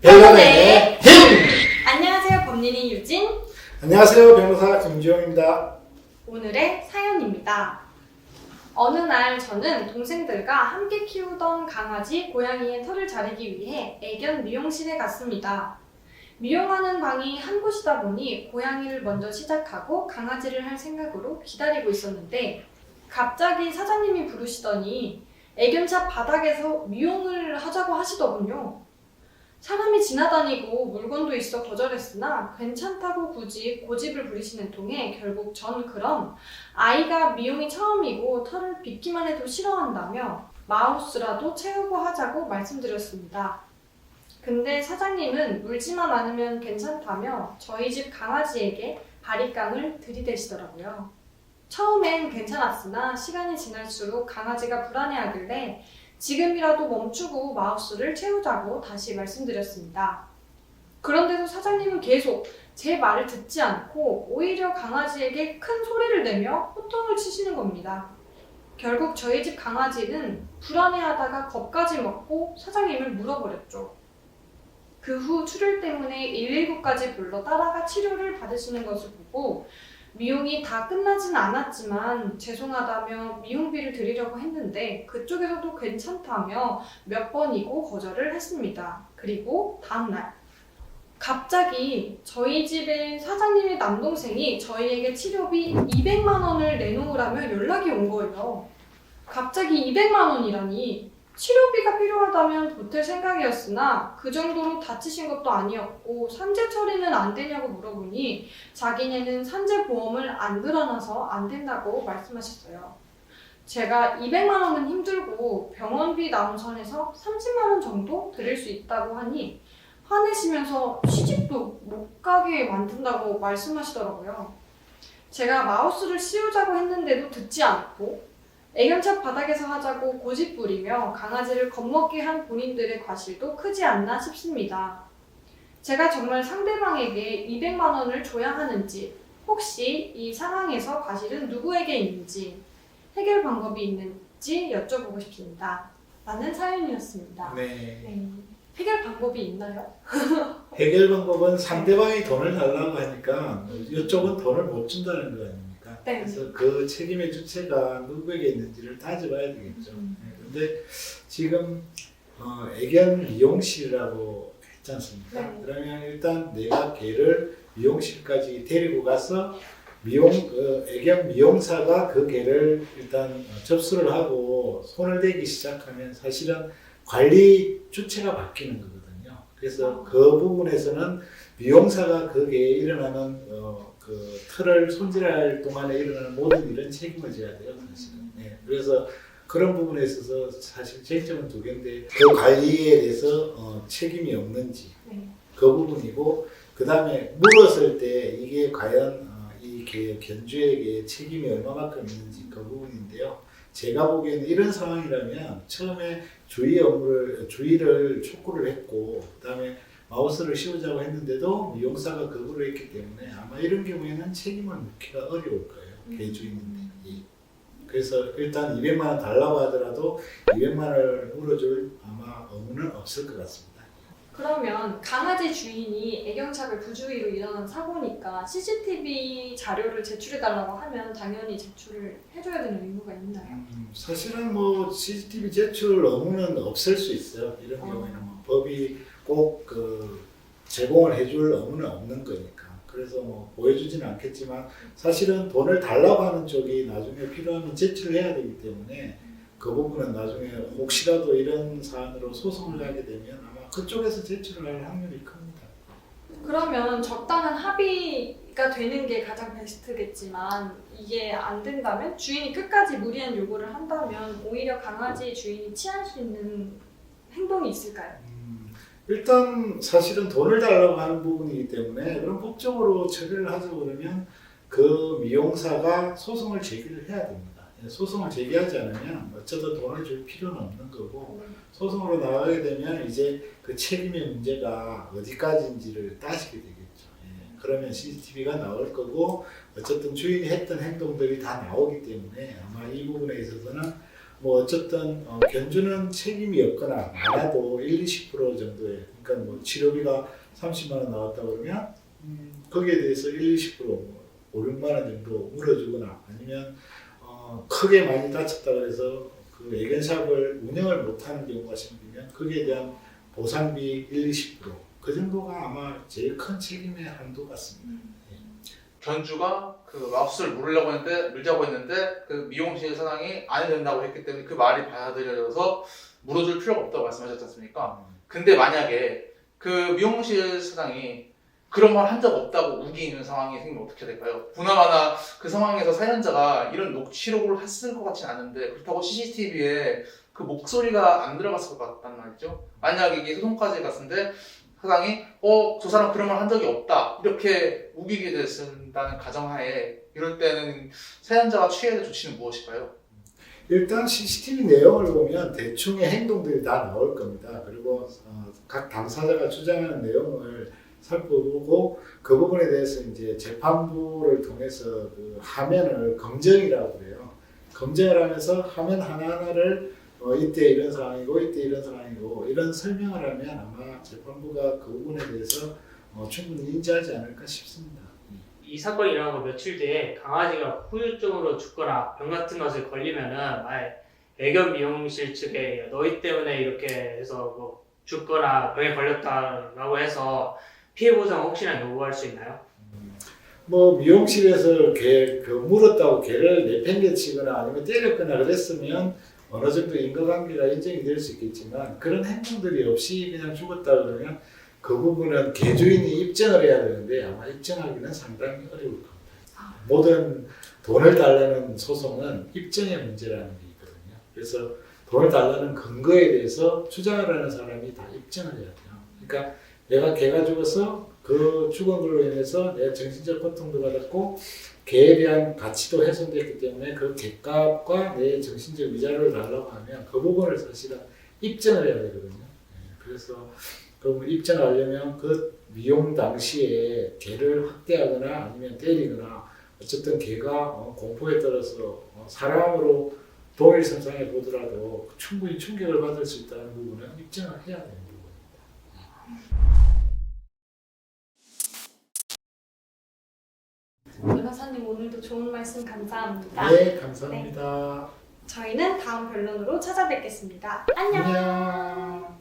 변호사의 힘! 안녕하세요, 법률인 유진. 안녕하세요, 변호사 김주영입니다. 오늘의 사연입니다. 어느 날 저는 동생들과 함께 키우던 강아지, 고양이의 털을 자르기 위해 애견 미용실에 갔습니다. 미용하는 방이 한 곳이다 보니 고양이를 먼저 시작하고 강아지를 할 생각으로 기다리고 있었는데 갑자기 사장님이 부르시더니 애견샵 바닥에서 미용을 하자고 하시더군요. 사람이 지나다니고 물건도 있어 거절했으나 괜찮다고 굳이 고집을 부리시는 통에 결국 전 그럼 아이가 미용이 처음이고 털을 빗기만 해도 싫어한다며 마우스라도 채우고 하자고 말씀드렸습니다. 근데 사장님은 물지만 않으면 괜찮다며 저희 집 강아지에게 바리깡을 들이대시더라고요. 처음엔 괜찮았으나 시간이 지날수록 강아지가 불안해하길래 지금이라도 멈추고 마우스를 채우자고 다시 말씀드렸습니다. 그런데도 사장님은 계속 제 말을 듣지 않고 오히려 강아지에게 큰 소리를 내며 호통을 치시는 겁니다. 결국 저희 집 강아지는 불안해하다가 겁까지 먹고 사장님을 물어버렸죠. 그 후 출혈 때문에 119까지 불러 따라가 치료를 받으시는 것을 보고 미용이 다 끝나진 않았지만 죄송하다며 미용비를 드리려고 했는데 그쪽에서도 괜찮다며 몇 번이고 거절을 했습니다. 그리고 다음날 갑자기 저희 집의 사장님의 남동생이 저희에게 치료비 200만 원을 내놓으라며 연락이 온 거예요. 갑자기 200만 원이라니 치료비가 필요하다면 보탤 생각이었으나 그 정도로 다치신 것도 아니었고 산재 처리는 안 되냐고 물어보니 자기네는 산재 보험을 안 들어놔서 안 된다고 말씀하셨어요. 제가 200만 원은 힘들고 병원비 나온 선에서 30만 원 정도 드릴 수 있다고 하니 화내시면서 시집도 못 가게 만든다고 말씀하시더라고요. 제가 마우스를 씌우자고 했는데도 듣지 않고 애견샵 바닥에서 하자고 고집 부리며 강아지를 겁먹게 한 본인들의 과실도 크지 않나 싶습니다. 제가 정말 상대방에게 200만 원을 줘야 하는지, 혹시 이 상황에서 과실은 누구에게 있는지, 해결 방법이 있는지 여쭤보고 싶습니다. 라는 사연이었습니다. 네. 해결 방법이 있나요? 해결 방법은 상대방이 돈을 달라고 하니까 이쪽은 돈을 못 준다는 거 아닙니까? 네. 그래서 그 책임의 주체가 누구에게 있는지를 따져봐야 되겠죠. 근데 지금 애견 미용실이라고 했지 않습니까? 네. 그러면 일단 내가 개를 미용실까지 데리고 가서 애견 미용사가 그 개를 일단 접수를 하고 손을 대기 시작하면 사실은 관리 주체가 바뀌는 거거든요. 그래서 그 부분에서는 미용사가 그 개에 일어나는 그 털을 손질할 동안에 일어나는 모든 일은 책임을 져야 돼요, 사실은. 네. 그래서 그런 부분에 있어서 사실 쟁점은 두 개인데 그 관리에 대해서 책임이 없는지 그 부분이고, 그 다음에 물었을 때 이게 과연 이 견주에게 책임이 얼마만큼 있는지 그 부분인데요. 제가 보기에는 이런 상황이라면 처음에 주의를 촉구를 했고 그 다음에 마우스를 씌우자고 했는데도 미용사가 거부를 했기 때문에 아마 이런 경우에는 책임을 묻기가 어려울 거예요. 개주인인데. 그래서 일단 200만 원 달라고 하더라도 200만 원을 물어줄 아마 의무는 없을 것 같습니다. 그러면 강아지 주인이 애견샵의 부주의로 일어난 사고니까 CCTV 자료를 제출해달라고 하면 당연히 제출을 해줘야 되는 의무가 있나요? 사실은 뭐 CCTV 제출 의무는 없을 수 있어요. 이런 경우에는 뭐 법이 꼭 제공을 해줄 의무는 없는 거니까. 그래서 뭐 보여주지는 않겠지만 사실은 돈을 달라고 하는 쪽이 나중에 필요하면 제출을 해야 되기 때문에 그 부분은 나중에 혹시라도 이런 사안으로 소송을 하게 되면 아마 그쪽에서 제출을 할 확률이 큽니다. 그러면 적당한 합의가 되는 게 가장 베스트겠지만 이게 안 된다면 주인이 끝까지 무리한 요구를 한다면 오히려 강아지 주인이 취할 수 있는 행동이 있을까요? 일단 사실은 돈을 달라고 하는 부분이기 때문에 그럼 법적으로 처리를 하자고 그러면 그 미용사가 소송을 제기를 해야 됩니다. 소송을 제기하지 않으면 어쩌다 돈을 줄 필요는 없는 거고 소송으로 나가게 되면 이제 그 책임의 문제가 어디까지인지를 따지게 되겠죠. 그러면 CCTV가 나올 거고 어쨌든 주인이 했던 행동들이 다 나오기 때문에 아마 이 부분에 있어서는 뭐 어쨌든 견주는 책임이 없거나 많아도 1, 20% 정도의 그러니까 뭐 치료비가 30만 원 나왔다 그러면 거기에 대해서 1, 20% 5, 6만 원 정도 물어주거나 아니면 크게 많이 다쳤다 그래서 그 애견샵을 운영을 못하는 경우가 생기면 거기에 대한 보상비 1, 20%그 정도가 아마 제일 큰 책임의 한도 같습니다. 견주가 그 맙수를 물자고 했는데 그 미용실 사장이 안 된다고 했기 때문에 그 말이 받아들여져서 물어줄 필요가 없다고 말씀하셨지 않습니까? 근데 만약에 그 미용실 사장이 그런 말 한 적 없다고 우기는 상황이 생기면 어떻게 될까요? 보나마나 그 상황에서 사연자가 이런 녹취록을 했을 것 같진 않은데 그렇다고 CCTV에 그 목소리가 안 들어갔을 것 같단 말이죠. 만약에 이게 소송까지 갔는데 사장이 저 사람 그런 말 한 적이 없다 이렇게 우기게 됐다는 가정하에 이럴 때는 사연자가 취해야 될 조치는 무엇일까요? 일단 CCTV 내용을 보면 대충의 행동들이 다 나올 겁니다. 그리고 각 당사자가 주장하는 내용을 살펴보고 그 부분에 대해서 이제 재판부를 통해서 그 화면을 검증이라고 그래요. 검증을 하면서 화면 하나하나를 이때 이런 상황이고 이때 이런 상황이고 이런 설명을 하면 아마 재판부가 그 부분에 대해서 충분히 인지하지 않을까 싶습니다. 이 사건이 일어나고 며칠 뒤에 강아지가 후유증으로 죽거나 병 같은 것을 걸리면은 애견 미용실 측에 너희 때문에 이렇게 해서 뭐 죽거나 병에 걸렸다라고 해서 피해 보상 혹시나 요구할 수 있나요? 뭐 미용실에서 물었다고 개를 내팽개치거나 아니면 때렸거나 그랬으면 어느 정도 인과관계가 인정이 될 수 있겠지만 그런 행동들이 없이 그냥 죽었다 그러면 그 부분은 개주인이 입증을 해야 되는데 아마 입증하기는 상당히 어려울 겁니다. 모든 돈을 달라는 소송은 입증의 문제라는 게 있거든요. 그래서 돈을 달라는 근거에 대해서 주장을 하는 사람이 다 입증을 해야 돼요. 그러니까 내가 개가 죽어서 그 죽은 걸로 인해서 내 정신적 고통도 받았고 개에 대한 가치도 훼손됐기 때문에 그 개값과 내 정신적 위자료를 달라고 하면 그 부분을 사실은 입증을 해야 되거든요. 그래서 그 입증하려면 그 미용 당시에 개를 학대하거나 아니면 때리거나 어쨌든 개가 공포에 떨어서 사람으로 동일 선상에 보더라도 충분히 충격을 받을 수 있다는 부분은 입증을 해야 되는 부분입니다. 변호사님 오늘도 좋은 말씀 감사합니다. 네, 감사합니다. 저희는 다음 변론으로 찾아뵙겠습니다. 안녕. 안녕.